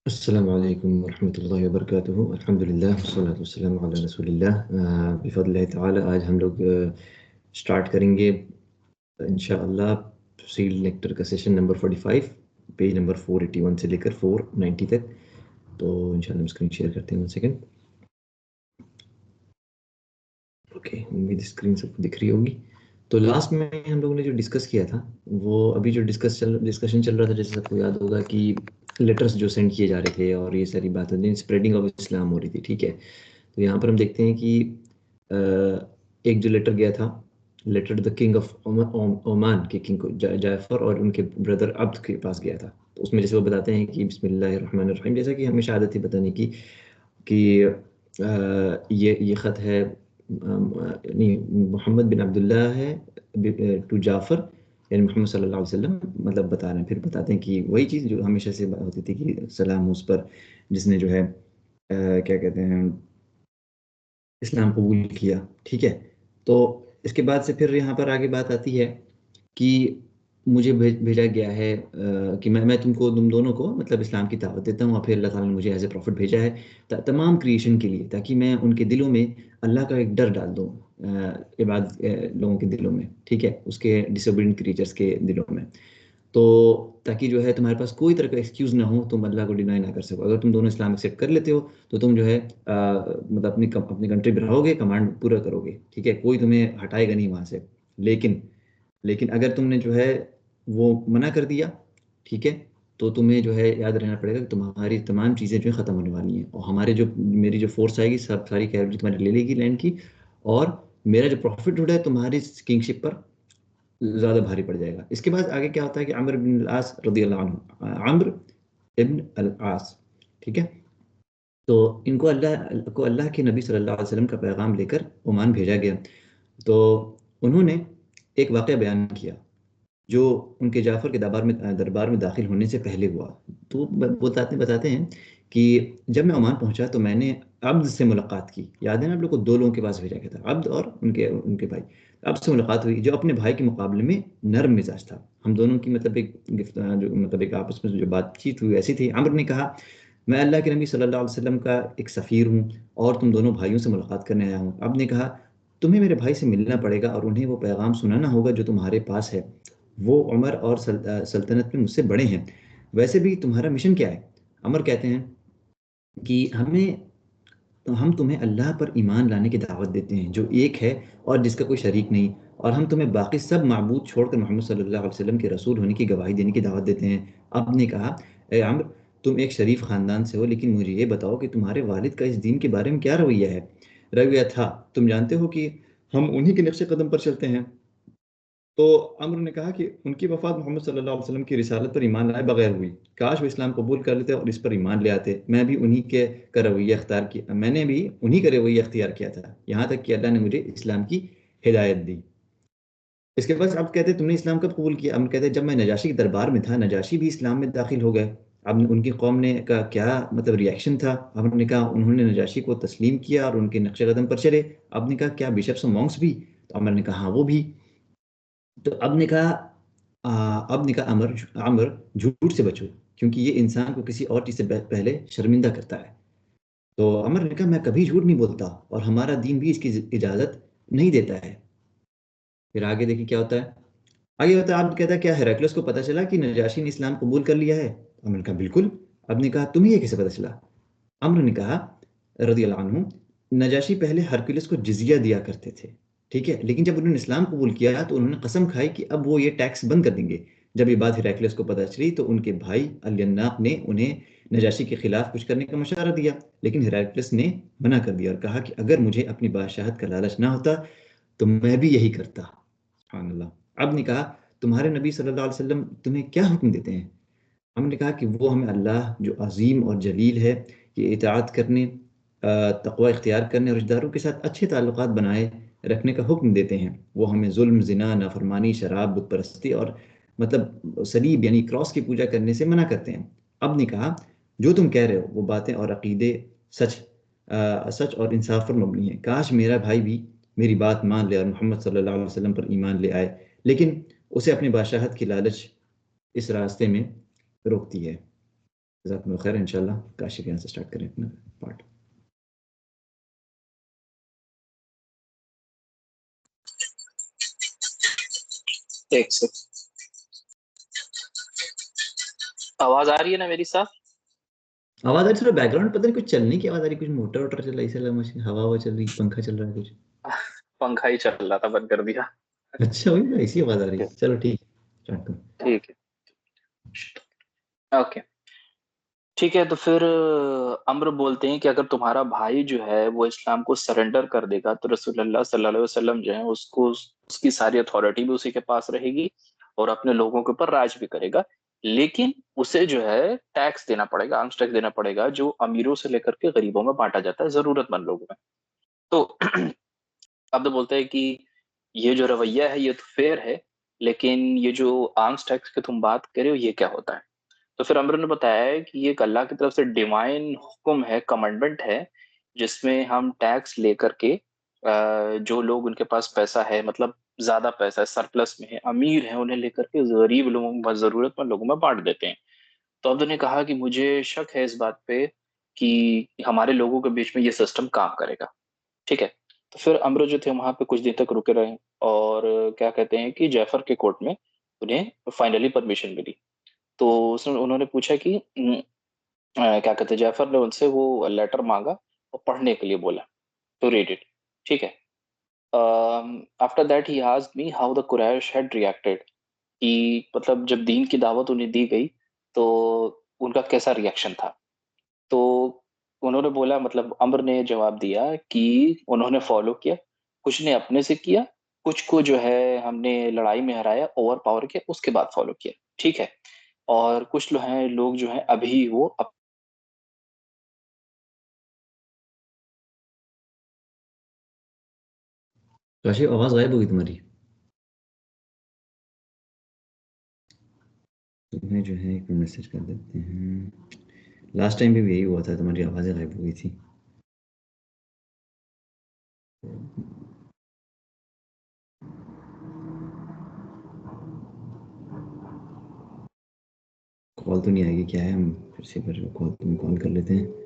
अस्सलाम वालेकुम वरहमतुल्लाहि वबरकातुहू। अल्हम्दुलिल्लाह वस्सलातु वस्सलामु अला रसूलिल्लाह। बिफज़्लिल्लाहि ताला आज हम लोग स्टार्ट करेंगे इंशाअल्लाह सीड लेक्चर का सेशन नंबर 45, पेज नंबर 481 से लेकर 490 तक। तो इंशाअल्लाह हम स्क्रीन शेयर करते हैं। 1 सेकंड। ओके, उम्मीद स्क्रीन सबको दिख रही होगी। तो लास्ट में हम लोगों ने जो डिस्कस किया था, वो अभी जो डिस्कशन चल रहा था, जैसे सबको याद होगा कि लेटर्स जो सेंड किए जा रहे थे और ये सारी बातें स्प्रेडिंग ऑफ इस्लाम हो रही थी। ठीक है, तो यहाँ पर हम देखते हैं कि अ, एक जो लेटर गया था, letter the king of Oman के किंग को जाफर और उनके ब्रदर अब्द के पास गया था। तो उसमें जैसे वो बताते हैं कि बिस्मिल्लाहिर्रहमानिर्रहीम, जैसा कि हमेशा आदत थी बताने की कि ये ख़त है, यानी मोहम्मद बिन अब्दुल्ला है टू जाफ़र, यानी मोहम्मद सल्लल्लाहु अलैहि वसल्लम, मतलब बता रहे हैं। फिर बताते हैं कि वही चीज़ जो हमेशा से होती थी कि सलाम उस पर जिसने जो है क्या कहते हैं, इस्लाम कबूल किया। ठीक है, तो इसके बाद से फिर यहाँ पर आगे बात आती है कि मुझे भेजा गया है कि मैं तुम दोनों को मतलब इस्लाम की दावत देता हूँ, और फिर अल्लाह ताला ने मुझे एज ए प्रॉफिट भेजा है तमाम क्रिएशन के लिए, ताकि मैं उनके दिलों में अल्लाह का एक डर डाल दूँ, लोगों के दिलों में। ठीक है, उसके डिसोबीडिएंट क्रीचर्स के दिलों में। तो ताकि जो है तुम्हारे पास कोई तरह का एक्सक्यूज़ ना हो, तुम अल्लाह को डिनाई ना कर सको। अगर तुम दोनों इस्लाम एक्सेप्ट कर लेते हो तो तुम जो है मतलब अपनी कंट्री में रहोगे, कमांड पूरा करोगे। ठीक है, कोई तुम्हें हटाएगा नहीं वहाँ से। लेकिन लेकिन अगर तुमने जो है वो मना कर दिया, ठीक है, तो तुम्हें जो है याद रहना पड़ेगा कि तुम्हारी तमाम चीज़ें जो है ख़त्म होने वाली हैं, और हमारे जो मेरी जो फोर्स आएगी सब सारी कैलोरी तुम्हारी ले लेगी लैंड की, और मेरा जो प्रॉफिट है तुम्हारी किंगशिप पर ज़्यादा भारी पड़ जाएगा। इसके बाद आगे क्या होता है कि अमर बिन अल-आस रदियल्लाहु अन्हु, अम्र इब्न अल-आस, ठीक है, तो इनको अल्लाह के नबी सल्लल्लाहु अलैहि वसल्लम का पैगाम लेकर ओमान भेजा गया। तो उन्होंने एक वाक़या बयान किया जो उनके जाफ़र के दरबार में दाखिल होने से पहले हुआ। तो बताते बताते हैं कि जब मैं ओमान पहुंचा तो मैंने अब्द से मुलाकात की। याद है ना आप लोग को, दो लोगों के पास भेजा गया था, अब्द और उनके उनके भाई। अब्द से मुलाकात हुई जो अपने भाई के मुकाबले में नरम मिजाज था। हम दोनों की मतलब एक जो मतलब एक आपस में जो बातचीत हुई ऐसी थी। अम्र ने कहा, मैं अल्लाह के नबी सल्लल्लाहु अलैहि वसल्लम का एक सफ़ीर हूँ और तुम दोनों भाइयों से मुलाकात करने आया हूँ। अब्द ने कहा, तुम्हें मेरे भाई से मिलना पड़ेगा और उन्हें वो पैगाम सुनाना होगा जो तुम्हारे पास है। वो उमर और सल्तनत में मुझसे बड़े हैं। वैसे भी तुम्हारा मिशन क्या है? अमर कहते हैं कि हम तुम्हें अल्लाह पर ईमान लाने की दावत देते हैं जो एक है और जिसका कोई शरीक नहीं, और हम तुम्हें बाकी सब माबूद छोड़कर मोहम्मद सल्लल्लाहु अलैहि वसल्लम के रसूल होने की गवाही देने की दावत देते हैं। अब ने कहा, ए अम्र, तुम एक शरीफ खानदान से हो, लेकिन मुझे ये बताओ कि तुम्हारे वालिद का इस दीन के बारे में क्या रवैया है? रवैया था, तुम जानते हो कि हम उन्हीं के नक्शे कदम पर चलते हैं। तो अम्र ने कहा कि उनकी वफ़ात मोहम्मद सल्लल्लाहु अलैहि वसल्लम की रिसालत पर ईमान लाए बगैर हुई। काश वो इस्लाम कबूल कर लेते और इस पर ईमान ले आते। मैं भी उन्हीं के का रवैया अख्तियार किया मैंने भी उन्हीं का रवैया अख्तियार किया था, यहाँ तक कि अल्लाह ने मुझे इस्लाम की हिदायत दी। इसके बाद अब कहते हैं, तुमने इस्लाम कब कबूल किया? अम्र कहते हैं, जब मैं नजाशी के दरबार में था, नजाशी भी इस्लाम में दाखिल हो गए। अब उनकी कौम ने का क्या मतलब रिएक्शन था? अम्र ने कहा, उन्होंने नजाशी को तस्लीम किया और उनके नक्शे कदम पर चले। अब ने कहा, क्या बिशप्स और मॉन्क्स भी? तो अमर ने कहा, हाँ वो भी। तो अब ने कहा अब ने कहा, अमर झूठ से बचो, क्योंकि ये इंसान को किसी और चीज़ से पहले शर्मिंदा करता है। तो अमर ने कहा, मैं कभी झूठ नहीं बोलता और हमारा दीन भी इसकी इजाज़त नहीं देता है। फिर आगे देखिए क्या होता है। आगे होता है, अब कहता है, क्या हेराक्लियस को पता चला कि नजाशी ने इस्लाम कबूल कर लिया है? अमर ने कहा, बिल्कुल। अब ने कहा, तुम्हें ये कैसे पता चला? अम्र ने कहा रदियल्लाहु अन्हु, नजाशी पहले हरकुलिस को जिजिया दिया करते थे, ठीक है, लेकिन जब उन्होंने इस्लाम कबूल किया तो उन्होंने कसम खाई कि अब वो ये टैक्स बंद कर देंगे। जब ये बात हिरैक्लियस को पता चली तो उनके भाई अलियन्नाक ने उन्हें नजाशी के खिलाफ कुछ करने का मशवरा दिया, लेकिन हिरैक्लियस ने मना कर दिया और कहा कि अगर मुझे अपनी बादशाहत का लालच ना होता तो मैं भी यही करता। सुभान अल्लाह। अब ने कहा, तुम्हारे नबी सल्लल्लाहु अलैहि वसल्लम तुम्हें क्या हुक्म देते हैं? हमने कहा कि वो हमें अल्लाह जो अजीम और जलील है कि इताअत करने, तक़वा इख्तियार करने और रिश्तेदारों के साथ अच्छे ताल्लुकात बनाए रखने का हुक्म देते हैं। वो हमें जुल्म, ज़िना, नाफरमानी, शराब, बुत परस्ती और मतलब सलीब यानी क्रॉस की पूजा करने से मना करते हैं। अब ने कहा, जो तुम कह रहे हो वो बातें और अकीदे सच सच और इंसाफ पर मबनी है। काश मेरा भाई भी मेरी बात मान ले और मोहम्मद सल्लल्लाहु अलैहि वसल्लम पर ईमान ले आए, लेकिन उसे अपनी बादशाहत की लालच इस रास्ते में रोकती है। जज़ाकुमुल्लाह खैर। इंशाल्लाह काशिफ यहाँ से स्टार्ट करें अपना पार्ट। एक से आवाज आ रही है ना मेरी साफ? आवाज आ रही, थोड़ा बैकग्राउंड पता नहीं कुछ चलने की आवाज आ रही, कुछ मोटर वोटर चल रहा है, ऐसा लगा मशीन हवा हवा चल रही, पंखा चल रहा है कुछ। पंखा ही चल रहा था, बंद कर दिया। अच्छा वही ना, ऐसी आवाज आ रही है। चलो ठीक है, स्टार्ट करो। ठीक है, ओके। ठीक है, तो फिर अम्र बोलते हैं कि अगर तुम्हारा भाई जो है वो इस्लाम को सरेंडर कर देगा तो रसूलुल्लाह सल्लल्लाहु अलैहि वसल्लम जो है उसको उसकी सारी अथॉरिटी भी उसी के पास रहेगी और अपने लोगों के ऊपर राज भी करेगा। लेकिन उसे जो है टैक्स देना पड़ेगा, आर्म्स टैक्स देना पड़ेगा, जो अमीरों से लेकर के गरीबों में बांटा जाता है, जरूरतमंद लोगों में। तो अब तो बोलते हैं कि ये जो रवैया है ये तो फेयर है, लेकिन ये जो आर्म्स टैक्स की तुम बात कर रहे हो ये क्या होता है? तो फिर अमर ने बताया है कि ये एक अल्लाह की तरफ से डिवाइन हुक्म है, कमांडमेंट है, जिसमें हम टैक्स लेकर के जो लोग उनके पास पैसा है, मतलब ज्यादा पैसा है, सरप्लस में है, अमीर है, उन्हें लेकर के गरीब लोगों, जरूरतमंद लोगों में बांट देते हैं। तो अब्दुल ने कहा कि मुझे शक है इस बात पे कि हमारे लोगों के बीच में ये सिस्टम काम करेगा। ठीक है। तो फिर अमर जो थे वहां पे कुछ दिन तक रुके रहे और क्या कहते हैं कि जैफर के कोर्ट में उन्हें फाइनली परमिशन मिली। तो उसने उन्होंने पूछा कि क्या कहते हैं, जैफर ने उनसे वो लेटर मांगा और पढ़ने के लिए बोला, टू रीड इट। ठीक है। After that he asked me how the Quraish had reacted, कि मतलब जब दीन की दावत उन्हें दी गई तो उनका कैसा रिएक्शन था। तो उन्होंने बोला, मतलब अम्र ने जवाब दिया कि उन्होंने फॉलो किया, कुछ ने अपने से किया, कुछ को जो है हमने लड़ाई में हराया, ओवर पावर किया, उसके बाद फॉलो किया। ठीक है। और कुछ लोग जो हैं अभी वो काशिफ आवाज गायब होगी तुम्हारी। तुम्हें जो है एक मैसेज कर देते हैं। लास्ट टाइम भी यही हुआ था, तुम्हारी आवाज़ें गायब हो गई थी। कॉल तो नहीं आएगी क्या है, हम फिर से कर कॉल, तुम कॉल कर लेते हैं।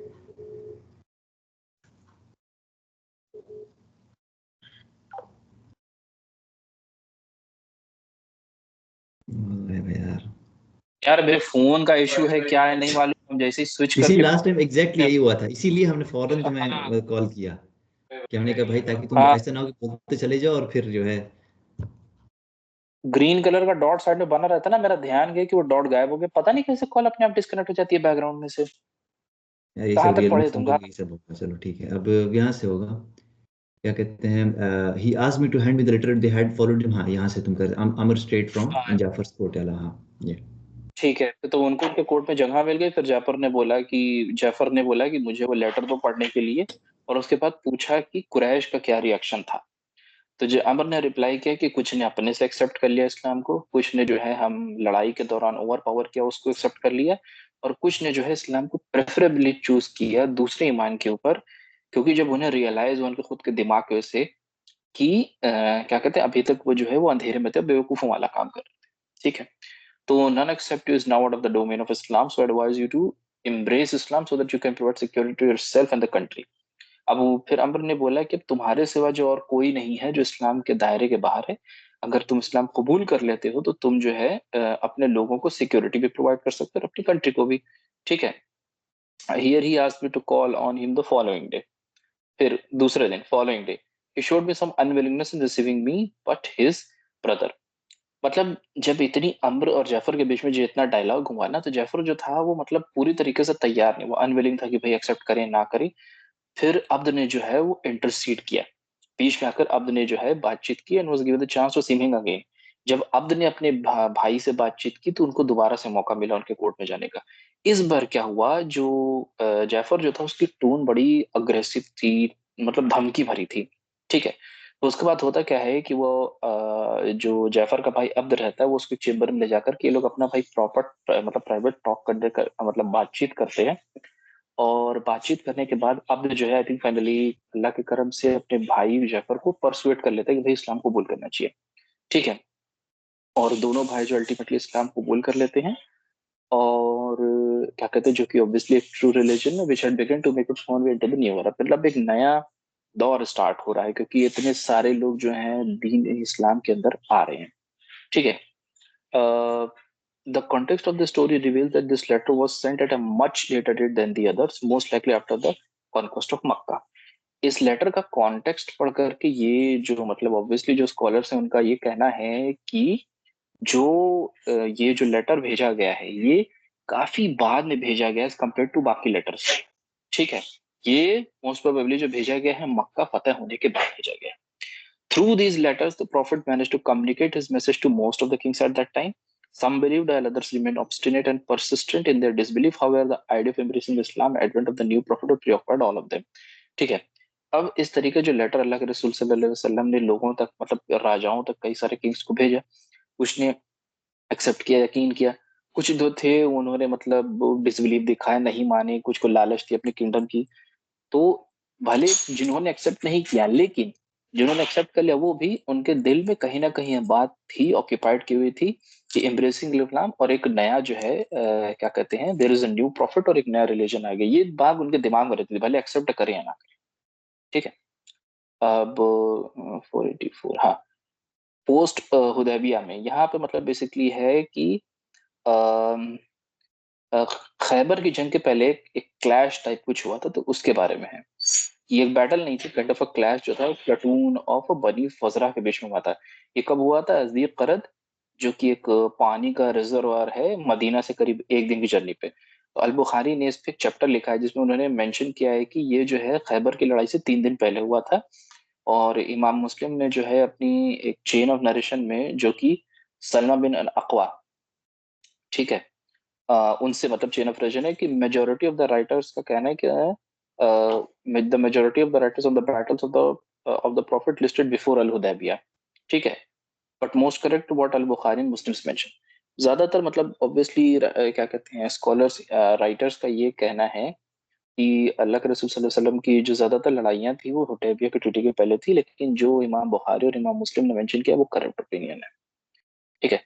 यार यार मेरे फोन का इशू है, क्या है नहीं मालूम, हम जैसे ही स्विच इसी करके लास्ट टाइम एग्जैक्टली यही हुआ था, इसीलिए हमने फौरन हाँ तुम्हें कॉल किया कि हमने कहा भाई ताकि तुम हाँ, ऐसा ना हो कि बोलते चले जाओ और फिर जो है ग्रीन कलर का डॉट साइड में बना रहता है ना, मेरा ध्यान गया कि वो डॉट गायब हो गया, पता नहीं कैसे कॉल अपने आप डिस्कनेक्ट हो जाती है बैकग्राउंड में से। यार ये कहाँ सब तक रियल में पढ़े सब तुम लोग कहाँ यही सब होगा। चलो ठीक है, अब यहाँ से होगा। क्या कहते हैं, he asked me to hand me the letter they had followed him. हाँ यहाँ से तुम कर अमर स्ट्रेट फ्रॉम हाँ, जाफर कोटला। हाँ ये ठीक है। तो उनको उनके कोर्ट में जगह मिल गई, फिर जैफर ने बोला कि मुझे वो लेटर दो पढ़ने के लिए, और उसके बाद पूछा कि कुरैश का क्या रिएक्शन था। तो जो अमर ने रिप्लाई किया कि कुछ ने अपने से एक्सेप्ट कर लिया इस्लाम को, कुछ ने जो है हम लड़ाई के दौरान ओवर पावर किया उसको एक्सेप्ट कर लिया, और कुछ ने जो है इस्लाम को प्रेफरेबली चूज किया दूसरे ईमान के ऊपर, क्योंकि जब उन्हें रियलाइज हुआ उनके खुद के दिमाग की वजह से कि क्या कहते हैं अभी तक वो जो है वो अंधेरे में थे, बेवकूफों वाला काम कर रहे थे। ठीक है। तो none except you is now out of the domain of Islam, so I advise you to embrace Islam so that you can provide security to yourself and the country. अब फिर अम्र ने बोला कि अब तुम्हारे सिवा जो और कोई नहीं है जो इस्लाम के दायरे के बाहर है, अगर तुम इस्लाम कबूल कर लेते हो तो तुम जो है अपने लोगों को सिक्योरिटी भी प्रोवाइड कर सकते हो और अपनी कंट्री को भी। ठीक है। Here he asked me to call on him the following day, फिर दूसरे दिन following day he showed me some unwillingness in receiving me but his brother. मतलब जब इतनी अम्र और जैफर के बीच में जो इतना डायलॉग हुआ ना, तो जैफर जो था वो मतलब पूरी तरीके से तैयार नहीं, वो अनविलिंग था कि भाई एक्सेप्ट करें ना करें। फिर अब्द ने जो है वो इंटरसीड किया, बीच में आकर अब्द ने जो है बातचीत की and was given the chance to see him again. जब अब्द ने अपने भाई से बातचीत की तो उनको दोबारा से मौका मिला उनके कोर्ट में जाने का। इस बार क्या हुआ, जो जैफर जो था उसकी टोन बड़ी अग्रेसिव थी, मतलब धमकी भरी थी। ठीक है। तो उसके बाद होता क्या है कि वो जो जैफर का भाई अब्द रहता है वो उसको चेम्बर में ले जाकर के ये लोग अपना भाई प्रॉपर मतलब प्राइवेट टॉक करने का मतलब बातचीत करते हैं। और बातचीत करने के बाद अब जो है आई थिंक फाइनली अल्लाह के करम से अपने भाई जफर को परसुएट कर लेता है कि भाई इस्लाम कबूल करना चाहिए। ठीक है। और दोनों भाई जो अल्टीमेटली इस्लाम कबूल कर लेते हैं। और क्या कहते हैं, जो कि ऑब्वियसली एक ट्रू रिलीजन है which had begun to make its own way into the new era. मतलब एक नया दौर स्टार्ट हो रहा है क्योंकि इतने सारे लोग जो हैं दीन इस्लाम के अंदर आ रहे हैं। ठीक है। The context of the story reveals that this letter was sent at a much later date than the others, most likely after the conquest of Makkah. इस लेटर का कॉन्टेक्स्ट पढ़ करके ये जो मतलब ऑब्वियसली जो स्कॉलर्स हैं उनका ये कहना है कि जो ये जो लेटर भेजा गया है ये काफी बाद में भेजा गया है एज कम्पेयर टू बाकी लेटर्स। ठीक है। ये मोस्ट प्रोबेबली जो भेजा गया है मक्का फतेह होने के बाद भेजा गया है। Through these letters, the Prophet managed to communicate his message to most of the kings at that time. Some believed, while others remained obstinate and persistent in their disbelief. However, the idea of embracing Islam, advent of the new Prophet, preoccupied all of them. ठीक है। अब इस तरीके जो letter अल्लाह के रसूल सल्लल्लाहु अलैहि वसल्लम ने लोगों तक मतलब राजाओं तक कई सारे किंग्स को भेजा, कुछ ने एक्सेप्ट किया, यकीन किया, कुछ जो थे उन्होंने मतलब डिसबिलीव दिखाया, नहीं माने, कुछ को लालच थी अपनी किंगडम की। तो भले जिन्होंने एक्सेप्ट नहीं किया, लेकिन जिन्होंने एक्सेप्ट कर लिया वो भी उनके दिल में कहीं ना कहीं ये बात थी, ऑक्यूपाइड की हुई थी कि एम्ब्रेसिंग इस्लाम और एक नया जो है क्या कहते हैं, there is a new prophet और एक नया रिलीजन आ गया। ये बात उनके दिमाग में रहती थी, भले एक्सेप्ट करें या ना करें। ठीक है। अब 484, हाँ, पोस्ट हुदैबिया में यहाँ पे मतलब बेसिकली है कि अम, अ, खैबर की जंग के पहले एक क्लैश टाइप कुछ हुआ था, तो उसके बारे में है। ये एक बैटल नहीं थी, काइंड ऑफ अ क्लैश जो था प्लाटून ऑफ बनी फजरा के बीच में हुआ था। ये कब हुआ था? अज़दीर करद, जो कि एक पानी का रिजर्वायर है मदीना से करीब एक दिन की जर्नी पे। तो अल बुखारी ने इस पे एक चैप्टर लिखा है जिसमें उन्होंने मेंशन किया है कि ये जो है खैबर की लड़ाई से 3 दिन पहले हुआ था। और इमाम मुस्लिम ने जो है अपनी एक चेन ऑफ नरेशन में, जो कि सलमा बिन अल अक़वा, ठीक है, उनसे मतलब चेन ऑफ रीजन है कि मेजोरिटी ऑफ द राइटर्स का कहना है कि the majority of the writers of the battles of the prophet listed before al Hudaybiyah. ठीक है। But most correct what al Bukhari Muslims mention. ज्यादातर मतलब ऑब्वियसली क्या कहते हैं स्कॉलर्स राइटर्स का ये कहना है कि अल्लाह के रसूल सल्लल्लाहु अलैहि वसल्लम की जो ज्यादातर लड़ाइयाँ थी वो हुदैबिया की ट्रीटी के पहले थी, लेकिन जो इमाम बुखारी और इमाम मुस्लिम ने मेंशन किया वो करेक्ट ओपिनियन है। ठीक है।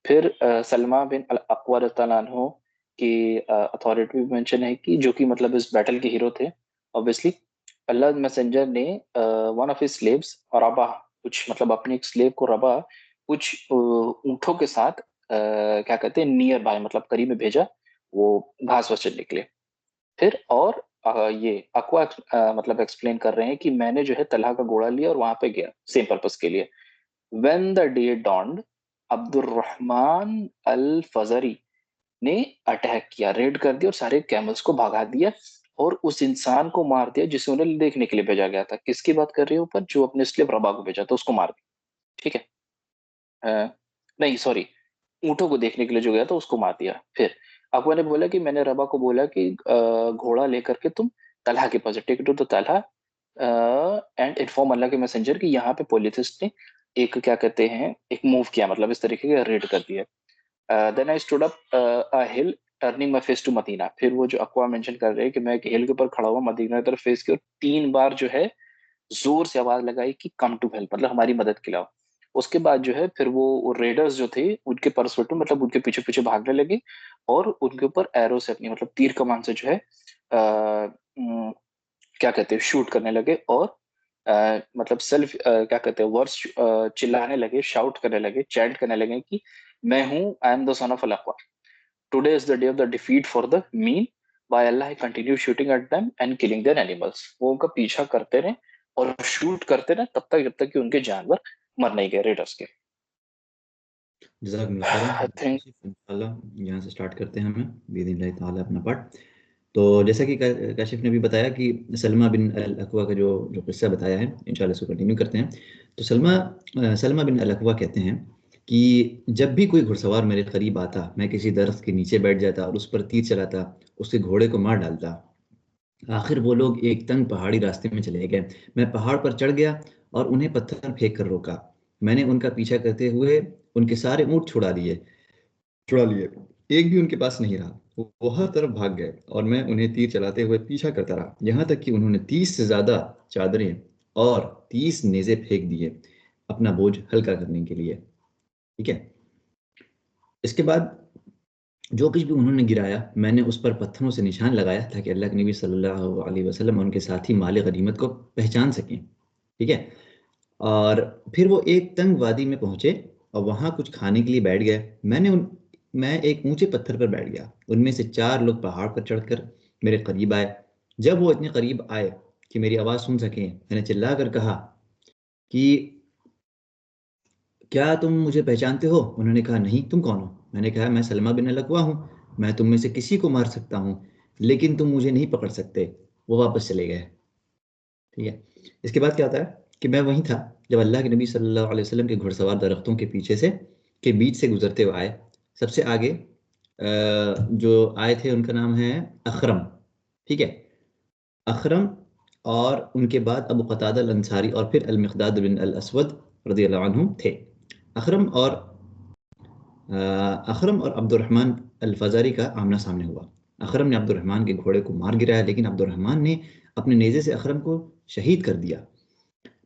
फिर सलमा बिन अल अक़वा रज़ियल्लाहु अन्हु की अथॉरिटी भी मेंशन है कि जो कि मतलब इस बैटल के हीरो थे ऑब्वियसली। अल्लाह मैसेंजर ने वन ऑफ हिज स्लेव्स रबा, कुछ मतलब अपने एक स्लेव को रबा कुछ ऊंटों के साथ क्या कहते हैं नियर बाय मतलब करीब में भेजा, वो घास वास चरने के लिए। फिर और ये अक़वा मतलब एक्सप्लेन कर रहे हैं कि मैंने जो है तलहा का घोड़ा लिया और वहां पे गया सेम पर्पस के लिए। When the day dawned, Abdurrahman al Fazari ने अटैक किया, रेड कर दिया और सारे कैमल्स को भगा दिया और उस इंसान को मार दिया जिसे उन्हें देखने के लिए भेजा गया था। किसकी बात कर रही है ऊपर? जो अपने स्लेव रबा को भेजा था उसको मार दिया। ठीक है। अ, नहीं सॉरी, ऊंटों को देखने के लिए जो गया था उसको मार दिया। फिर अकबर ने बोला कि मैंने रबा को बोला कि घोड़ा लेकर के तुम तलहा के पास take to the Talha and inform Allah के मैसेंजर कि यहाँ पे पोलिथिस्ट ने एक क्या कहते हैं एक मूव किया, मतलब इस तरीके का रेड कर दिया। Then I stood up a hill turning my face to Medina. फिर वो जो अकवा मेंशन कर रहे हैं कि मैं एक हिल के ऊपर खड़ा हुआ मदीना की तरफ फेस की और 3 बार जो है जोर से आवाज लगाई कि कम टू हेल्प, मतलब हमारी मदद के लिए आओ। उसके बाद जो है फिर वो रेडर्स जो थे उनके परस्पेक्टिव मतलब उनके पीछे पीछे भागने लगे और उनके ऊपर एरो से अपनी मतलब तीर कमान से जो है क्या कहते हैं शूट करने लगे और मतलब सेल्फ क्या कहते हैं वर्ड्स चिल्लाने लगे, शाउट करने लगे, चैंट करने लगे कि मैं हूं, I am the son of al Akwa, today is the day of the defeat for the mean, by Allah I continue shooting at them and killing their animals. वो उनका पीछा करते रहे और शूट करते रहे तब तक जब तक कि उनके जानवर मर नहीं गए रेडर्स के। जज़ाकल्लाह खैरन। आई थिंक इंशाल्लाह यहाँ से स्टार्ट करते हैं हमें बिइज़्निल्लाह ताला अपना पार्ट। तो जैसा कि काशिफ ने भी बताया कि सलमा बिन अल अक़वा का जो जो किस्सा बताया है, इंशाल्लाह इसको कंटिन्यू करते हैं। तो सलमा बिन अल अक़वा कहते हैं कि जब भी कोई घुड़सवार मेरे करीब आता, मैं किसी दरख्त के नीचे बैठ जाता और उस पर तीर चलाता, उसके घोड़े को मार डालता। आखिर वो लोग एक तंग पहाड़ी रास्ते में चले गए। मैं पहाड़ पर चढ़ गया और उन्हें पत्थर फेंक कर रोका। मैंने उनका पीछा करते हुए उनके सारे ऊँट छुड़ा लिए। एक भी उनके पास नहीं रहा। वो हर तरफ भाग गए और मैं उन्हें तीर चलाते हुए पीछा करता रहा, यहाँ तक कि उन्होंने 30 से ज़्यादा चादरें और 30 नेज़े फेंक दिए, अपना बोझ हल्का करने के लिए। ठीक है। इसके बाद जो कुछ भी उन्होंने गिराया मैंने उस पर पत्थरों से निशान लगाया ताकि अल्लाह के नबी सल्लल्लाहु अलैहि वसल्लम और उनके साथी माल गनीमत को पहचान सकें। ठीक है। और फिर वो एक तंग वादी में पहुंचे और वहां कुछ खाने के लिए बैठ गए। मैं एक ऊंचे पत्थर पर बैठ गया। उनमें से 4 लोग पहाड़ पर चढ़कर मेरे करीब आए। जब वो इतने करीब आए कि मेरी आवाज़ सुन सकें, मैंने चिल्ला कर कहा कि क्या तुम मुझे पहचानते हो? उन्होंने कहा, नहीं, तुम कौन हो? मैंने कहा, मैं सलमा बिन अलअक्वा हूँ। मैं तुम में से किसी को मार सकता हूँ, लेकिन तुम मुझे नहीं पकड़ सकते। वो वापस चले गए। ठीक है। इसके बाद क्या होता है कि मैं वहीं था जब अल्लाह के नबी सल्लल्लाहु अलैहि वसल्लम के घुड़सवार दरख्तों के पीछे से के बीच से गुजरते हुए आए। सबसे आगे जो आए थे उनका नाम है अखरम। ठीक है। अखरम, और उनके बाद अबू क़तादा अल अंसारी और फिर अल मिक़दाद बिन अल असवद रज़ियल्लाहु अन्हु थे। अखरम और अखरम और अब्दुर्रहमान अल फ़ज़ारी का आमना सामने हुआ। अखरम ने अब्दुर्रहमान के घोड़े को मार गिराया, लेकिन अब्दुर्रहमान ने अपने नेज़े से अखरम को शहीद कर दिया।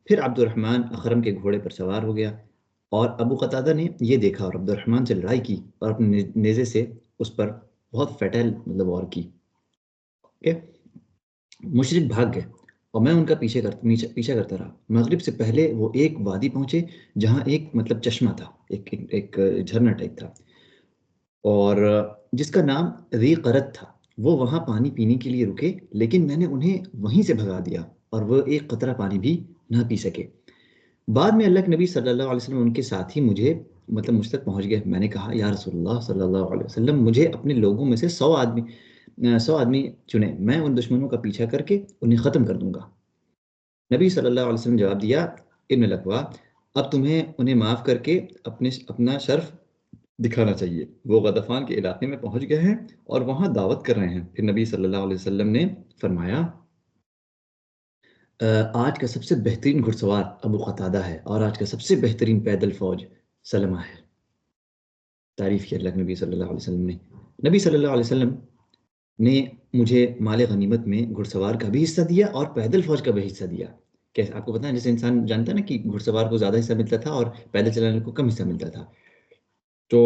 फिर अब्दुर्रहमान अखरम के घोड़े पर सवार हो गया और अबू क़तादा ने ये देखा और अब्दुर्रहमान से लड़ाई की और अपने नेज़े से उस पर बहुत फैटल मतलब वार की। ओके। मुशरिक भाग गए और मैं उनका पीछा करता रहा। मगरिब से पहले वो एक वादी पहुंचे जहां एक मतलब चश्मा था, एक झरना टाइप था, और जिसका नाम री करत था। वो वहां पानी पीने के लिए रुके, लेकिन मैंने उन्हें वहीं से भगा दिया और वो एक कतरा पानी भी ना पी सके। बाद में अल्लाह के नबी सल्लल्लाहु अलैहि वसल्लम उनके साथ ही मुझ तक पहुंच गए। मैंने कहा, या रसूलुल्लाह सल्लल्लाहु अलैहि वसल्लम, मुझे अपने लोगों में से 100 आदमी चुने। मैं उन दुश्मनों का पीछा करके उन्हें ख़त्म कर दूंगा। नबी सल्लल्लाहु अलैहि वसल्लम ने जवाब दिया, इब्न लकवा, अब तुम्हें उन्हें माफ़ करके अपना शर्फ दिखाना चाहिए। वो गदफ़ान के इलाके में पहुंच गए हैं और वहां दावत कर रहे हैं। फिर नबी सल्लल्लाहु अलैहि वसल्लम ने फरमाया, आज का सबसे बेहतरीन घुड़सवार अबू क़तादा है और आज का सबसे बेहतरीन पैदल फौज सलमा है। तारीफ़ की अल्लाह के नबी सल्लल्लाहु अलैहि वसल्लम ने। नबी सल्लल्लाहु अलैहि वसल्लम ने मुझे माल गनीमत में घुड़सवार का भी हिस्सा दिया और पैदल फौज का भी हिस्सा दिया। कैसे आपको पता है, जैसे इंसान जानता है ना कि घुड़सवार को ज़्यादा हिस्सा मिलता था और पैदल चलाने को कम हिस्सा मिलता था। तो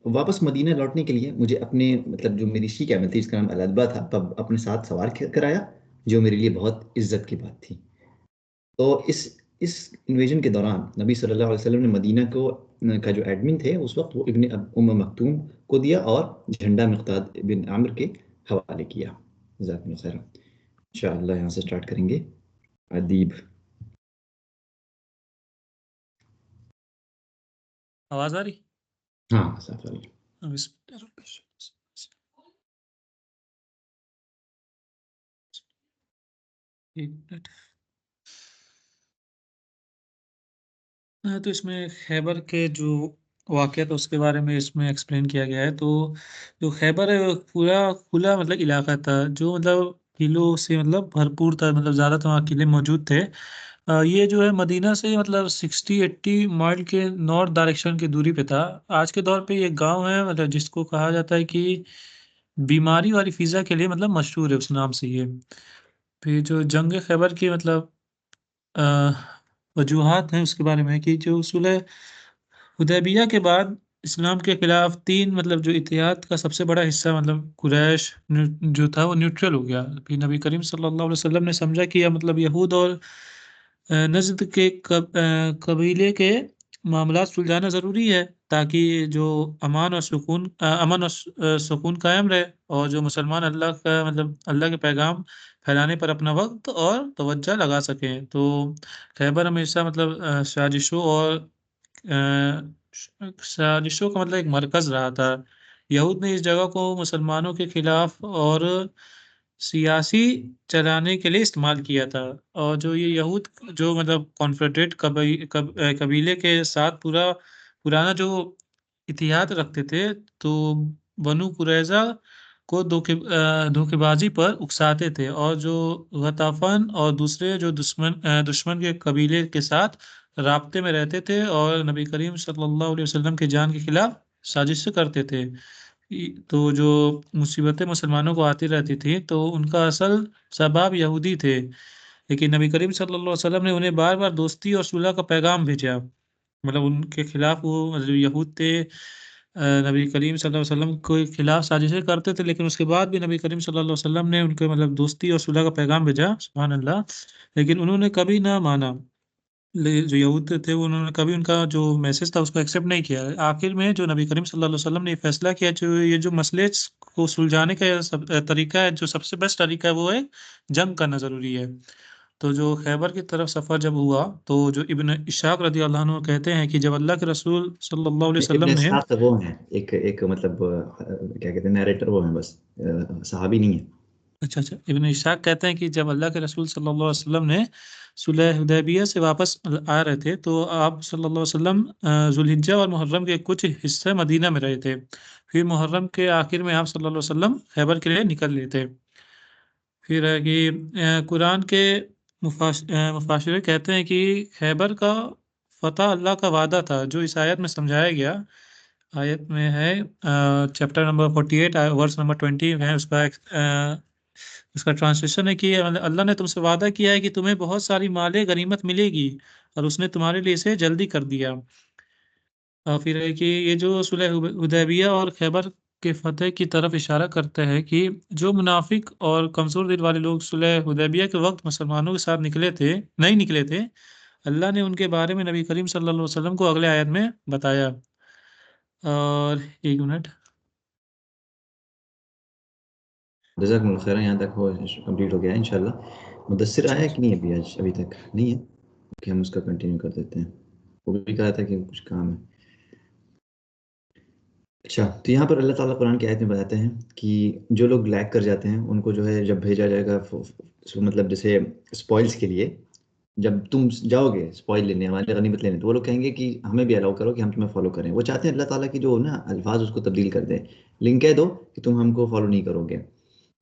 वापस मदीना लौटने के लिए मुझे अपने मतलब जो मेरी शी कैमल थी, जिसका नाम अल-अदबा था, तब अपने साथ सवार कराया, जो मेरे लिए बहुत इज्जत की बात थी। तो इस इन्वेजन के दौरान नबी सल्लल्लाहु अलैहि वसल्लम ने मदीना का जो एडमिन थे उस वक्त, वो इब्न उम्म मक्तूम को दिया और झंडा मिक़दाद बिन आमिर के हवाले किया। जज़ाकल्लाहु खैरन। इंशाअल्लाह यहाँ से स्टार्ट करेंगे अदीब। आवाज आ रही? हाँ, साफ आ रही है। अब इस- एक मिनट। तो इसमें खैबर के जो वाक़या था उसके बारे में इसमें एक्सप्लेन किया गया है। तो जो खैबर है वो पूरा खुला मतलब इलाका था, जो मतलब किलों से मतलब भरपूर था, मतलब ज़्यादातर वहाँ किले मौजूद थे। ये जो है मदीना से मतलब 60-80 माइल के नॉर्थ डायरेक्शन की दूरी पे था। आज के दौर पे ये गांव है, मतलब जिसको कहा जाता है कि बीमारी वाली फ़िज़ा के लिए मतलब मशहूर है उस नाम से ये। फिर जो जंग खैबर की मतलब अ, वजूहात हैं उसके बारे में कि जो सुलह हुदैबिया के बाद इस्लाम के खिलाफ 3 मतलब जो इतिहाद का सबसे बड़ा हिस्सा मतलब कुरैश जो था वो न्यूट्रल हो गया। फिर नबी करीम सल्लल्लाहु अलैहि वसल्लम ने समझा कि यह मतलब यहूद और नज़द के कबीले के मामलात सुलझाना ज़रूरी है, ताकि जो अमन और सुकून कायम रहे और जो मुसलमान अल्लाह का मतलब अल्लाह के पैगाम फैलाने पर अपना वक़्त और तवज्जो लगा सकें। तो खैबर हमेशा मतलब साजिशों और साजिशों का मतलब एक मरकज़ रहा था। यहूद ने इस जगह को मुसलमानों के खिलाफ और सियासी चलाने के लिए इस्तेमाल किया था। और जो ये यहूद जो मतलब कॉन्फेडरेट कबीले के साथ पूरा पुराना जो इतिहाद रखते थे, तो बनु कुरैज़ा को धोखेबाज़ी पर उकसाते थे और जो गताफ़न और दूसरे जो दुश्मन के कबीले के साथ राब्ते में रहते थे और नबी करीम सल्लल्लाहु अलैहि वसल्लम की जान के खिलाफ साजिश करते थे। तो जो मुसीबतें मुसलमानों को आती रहती थी, तो उनका असल सबब यहूदी थे। लेकिन नबी करीम सल्लल्लाहु अलैहि वसल्लम ने उन्हें बार-बार दोस्ती और सुलह का पैगाम भेजा। मतलब उनके खिलाफ वो जो यहूद थे नबी करीम सल्लल्लाहु अलैहि वसल्लम के खिलाफ साजिशें करते थे, लेकिन उसके बाद भी नबी करीम सल्लल्लाहु अलैहि वसल्लम ने उनके मतलब दोस्ती और सुलह का पैगाम भेजा, सुभान अल्लाह। लेकिन उन्होंने कभी ना माना। जो यहूद थे वो, उन्होंने कभी उनका जो मैसेज था उसको एक्सेप्ट नहीं किया। आखिर में जो नबी करीम सल्लल्लाहु अलैहि वसल्लम ने ये फैसला किया, जो ये जो मसले को सुलझाने का तरीका है, जो सबसे बेस्ट तरीका है वो है जंग करना ज़रूरी है। तो जो खैबर की तरफ सफ़र जब हुआ, तो जो इब्न इशाक रदी अल्लाह अन्हु कहते हैं कि जब अल्लाह के रसूल सल्लल्लाहु अलैहि इब्न वसल्लम ने, इसहाक वो हैं, एक मतलब क्या कहते हैं, नरेटर वो हैं, बस सहाबी नहीं है। अच्छा अच्छा, इब्न इशाक कहते हैं कि जब अल्लाह के रसूल सल्लल्लाहु अलैहि वसल्लम ने सुलह हुदैबिया से वापस आ रहे थे, तो आप सल्लल्लाहु अलैहि वसल्लम जुल्हिज्जा और मुहर्रम के कुछ हिस्से मदीना में रहे थे। फिर मुहर्रम के आखिर में आप सल्लल्लाहु अलैहि वसल्लम खैबर के लिए निकल लिए थे। फिर है कि कुरान के मुफासिर कहते हैं कि खैबर का फतह अल्लाह का वादा था, जो इस आयत में समझाया गया। आयत में है चैप्टर नंबर 48 वर्स नंबर 20 है उसका ट्रांसलेशन है कि मतलब अल्लाह ने तुमसे वादा किया है कि तुम्हें बहुत सारी माले गनीमत मिलेगी, और उसने तुम्हारे लिए इसे जल्दी कर दिया। और फिर है कि ये जो सुलह हुदैबिया और खैबर के फतह की तरफ इशारा करते हैं कि जो मुनाफिक और कमज़ोर दिल वाले लोग सुलह हुदैबिया के वक्त मुसलमानों के साथ नहीं निकले थे, अल्लाह ने उनके बारे में नबी करीम सल्लल्लाहु अलैहि वसल्लम को अगले आयत में बताया। और एक मिनट, जज़ाकल्लाह खैर, यहाँ तक हो कंप्लीट हो गया है इंशाल्लाह। मुदस्सिर अच्छा आया अच्छा। कि नहीं अभी? आज अभी तक नहीं है कि हम उसका कंटिन्यू कर देते हैं। वो भी कहा था कि कुछ काम है। अच्छा, तो यहाँ पर अल्लाह ताला कुरान की आयत में बताते हैं कि जो लोग लैग कर जाते हैं उनको जो है जब भेजा जाएगा मतलब जैसे स्पॉइल्स के लिए, जब तुम जाओगे स्पॉइल लेने, हमारे गनीमत लेने, तो वो लोग कहेंगे कि हमें भी अलाउ करो कि हम तुम्हें फॉलो करें। वो चाहते हैं अल्लाह ताला की जो ना अल्फाज उसको तब्दील कर दें, लिंक कह दो कि तुम हमको फॉलो नहीं करोगे।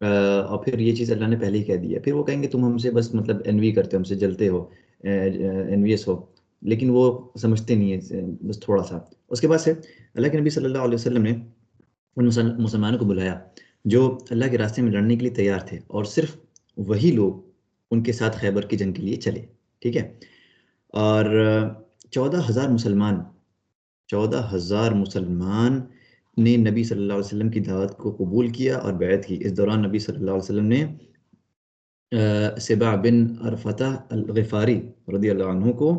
और फिर ये चीज़ अल्लाह ने पहले ही कह दी है। फिर वो कहेंगे तुम हमसे बस मतलब एनवी करते हो, हमसे जलते हो, एनवियस हो। लेकिन वो समझते नहीं है बस थोड़ा सा। उसके बाद से अल्लाह के नबी सल्लल्लाहु अलैहि वसल्लम ने उन मुसलमानों को बुलाया जो अल्लाह के रास्ते में लड़ने के लिए तैयार थे, और सिर्फ वही लोग उनके साथ खैबर की जंग के लिए चले। ठीक है। और 14,000 मुसलमान 14,000 मुसलमान ने नबी सल्लल्लाहु अलैहि वसल्लम की दावत को कबूल किया और बैत की। इस दौरान नबी सल्लल्लाहु अलैहि वसल्लम ने सिबा बिन अरफता अल-ग़िफ़ारी रज़ियल्लाहु अन्हु को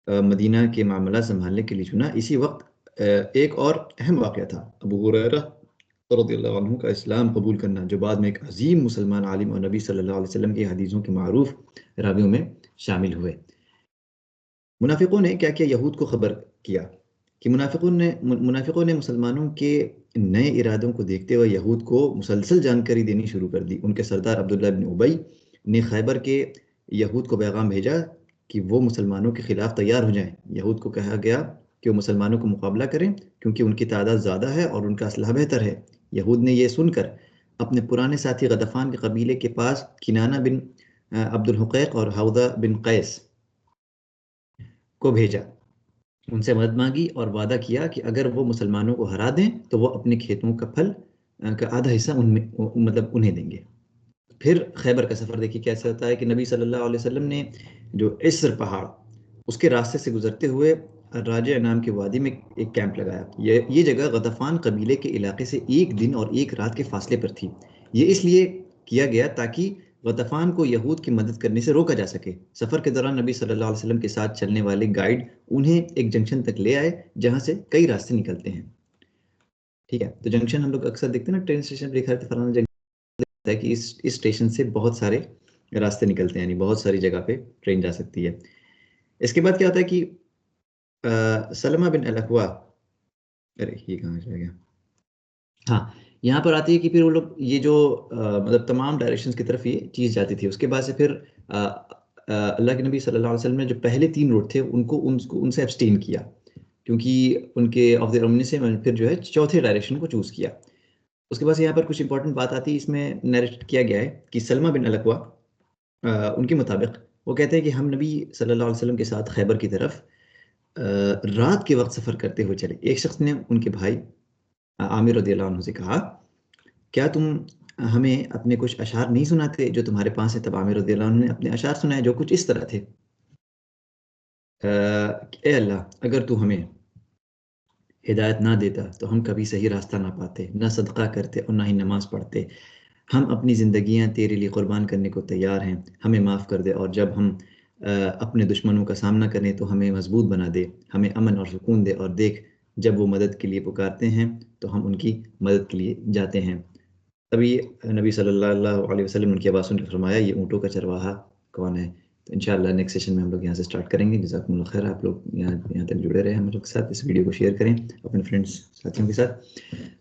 मदीना के मामला संभालने के लिए चुना। इसी वक्त एक और अहम वाक़या था, अबू हुरैरा रज़ियल्लाहु अन्हु का इस्लाम कबूल करना, जो बाद में एक अजीम मुसलमान आलिम और नबी सल्लल्लाहु अलैहि वसल्लम की हदीसों के मारूफ रावियों में शामिल हुए। मुनाफिकों ने क्या किया? यहूद को खबर किया कि मुनाफिकों ने मुसलमानों के नए इरादों को देखते हुए यहूद को मुसलसल जानकारी देनी शुरू कर दी। उनके सरदार अब्दुल्ला बिन उबई ने खैबर के यहूद को पैगाम भेजा कि वो मुसलमानों के खिलाफ तैयार हो जाएं। यहूद को कहा गया कि वो मुसलमानों को मुकाबला करें, क्योंकि उनकी तादाद ज़्यादा है और उनका असलहा बेहतर है। यहूद ने यह सुनकर अपने पुराने साथी गदफ़ान के कबीले के पास किनाना बिन अब्दुल हुकैक और हौदा बिन कैस को भेजा, उनसे मदद मांगी और वादा किया कि अगर वो मुसलमानों को हरा दें तो वो अपने खेतों का फल का आधा हिस्सा उनमें मतलब उन्हें देंगे। फिर खैबर का सफ़र देखिए कैसे होता है कि नबी सल्लल्लाहु अलैहि वसल्लम ने जो इस्र पहाड़, उसके रास्ते से गुजरते हुए राजा नाम की वादी में एक कैंप लगाया। ये जगह गतफ़ान कबीले के इलाके से एक दिन और एक रात के फासले पर थी। ये इसलिए किया गया ताकि गतफ़ान को यहूद की मदद करने से रोका जा सके। सफ़र के दौरान नबी सल्लल्लाहु अलैहि वसल्लम के साथ चलने वाले गाइड उन्हें एक जंक्शन तक ले आए जहाँ से कई रास्ते निकलते हैं। ठीक है, तो जंक्शन हम लोग अक्सर देखते हैं ना, ट्रेन स्टेशन पर लिखा रहता है फलाना जंक्शन, है कि इस स्टेशन से बहुत सारे रास्ते निकलते हैं, यानी बहुत सारी जगह पे ट्रेन जा सकती है। इसके बाद क्या होता है कि सलमा बिन अल-अक्वा, अरे ये कहाँ चला गया? हाँ, यहाँ पर आती है कि फिर वो लोग ये जो मतलब तमाम डायरेक्शंस की तरफ ये चीज़ जाती थी। उसके बाद से फिर अल्लाह के नबी सल्लल्लाहु अलैहि वसल्लम ने जो पहले 3 रूट थे उनको उनसे एब्सटेन किया, क्योंकि उनके ऑफ द से फिर जो है चौथे डायरेक्शन को चूज़ किया। उसके बाद से यहाँ पर कुछ इंपॉर्टेंट बात आती है, इसमें नरेट किया गया है कि सलमा बिन अल-अक्वा उनके मुताबिक वो कहते हैं कि हम नबी सल्लल्लाहु अलैहि वसल्लम के साथ खैबर की तरफ रात के वक्त सफ़र करते हुए चले। एक शख्स ने उनके भाई आमिर रदियल्लाहु अन्हु से कहा, क्या तुम हमें अपने कुछ अशार नहीं सुनाते जो तुम्हारे पास है? तब आमिर रदियल्लाहु अन्हु ने अपने अशार सुनाए, जो कुछ इस तरह थे, ए अल्लाह, अगर तू हमें हिदायत ना देता तो हम कभी सही रास्ता ना पाते, ना सदका करते और ना ही नमाज पढ़ते। हम अपनी ज़िंदगियां तेरे लिए कुर्बान करने को तैयार हैं, हमें माफ़ कर दे, और जब हम अपने दुश्मनों का सामना करें तो हमें मजबूत बना दे, हमें अमन और सुकून दे, और देख जब वो मदद के लिए पुकारते हैं तो हम उनकी मदद के लिए जाते हैं। तभी नबी सल्लल्लाहु अलैहि वसल्लम उनकी आवाज़ सुनकर फरमाया, ये ऊँटों का चरवाहा कौन है? तो इंशाअल्लाह नेक्स्ट सेशन में हम लोग यहाँ से स्टार्ट करेंगे। जज़ाकुमुल्लाह खैर, आप लोग यहाँ तक जुड़े रहे हम लोग के साथ। इस वीडियो को शेयर करें अपने फ्रेंड्स साथियों के साथ।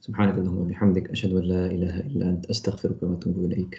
सुब्हानकल्लाहुम्मा व बिहम्दिक, अशहदु अन ला इलाहा इल्ला अंत, अस्तगफिरुका व अतूबु इलैक।